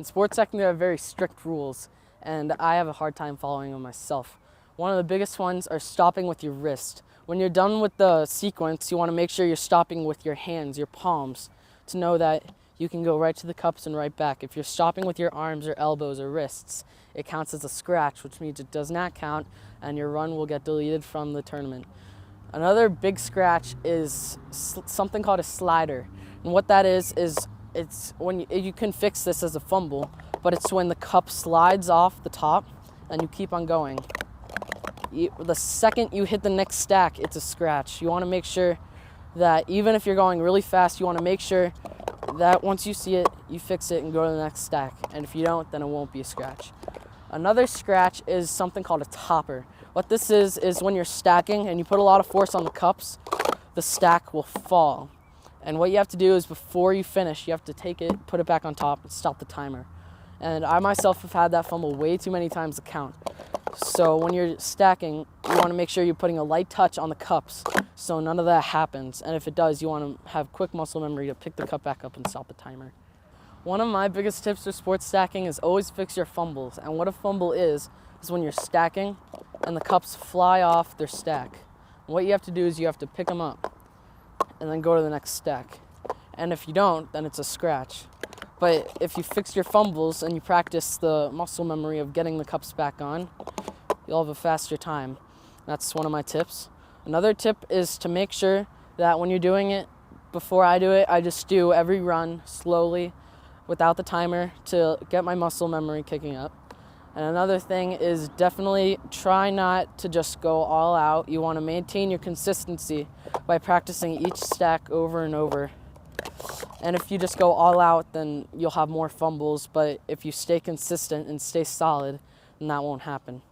In sports stacking, there are very strict rules, and I have a hard time following them myself. One of the biggest ones are stopping with your wrist. When you're done with the sequence, you want to make sure you're stopping with your hands, your palms, to know that you can go right to the cups and right back. If you're stopping with your arms or elbows or wrists, it counts as a scratch, which means it does not count, and your run will get deleted from the tournament. Another big scratch is something called a slider. And what that is it's when you can fix this as a fumble, but it's when the cup slides off the top and you keep on going. The second you hit the next stack, it's a scratch. You want to make sure that even if you're going really fast, you want to make sure that once you see it, you fix it and go to the next stack. And if you don't, then it won't be a scratch. Another scratch is something called a topper. What this is when you're stacking and you put a lot of force on the cups, the stack will fall. And what you have to do is before you finish, you have to take it, put it back on top, and stop the timer. And I myself have had that fumble way too many times to count. So when you're stacking, you want to make sure you're putting a light touch on the cups so none of that happens. And if it does, you want to have quick muscle memory to pick the cup back up and stop the timer. One of my biggest tips for sports stacking is always fix your fumbles. And what a fumble is when you're stacking and the cups fly off their stack. And what you have to do is you have to pick them up and then go to the next stack. And if you don't, then it's a scratch. But if you fix your fumbles and you practice the muscle memory of getting the cups back on, you'll have a faster time. That's one of my tips. Another tip is to make sure that when you're doing it, before I do it, I just do every run slowly without the timer to get my muscle memory kicking up. And another thing is definitely try not to just go all out. You want to maintain your consistency by practicing each stack over and over. And if you just go all out, then you'll have more fumbles. But if you stay consistent and stay solid, then that won't happen.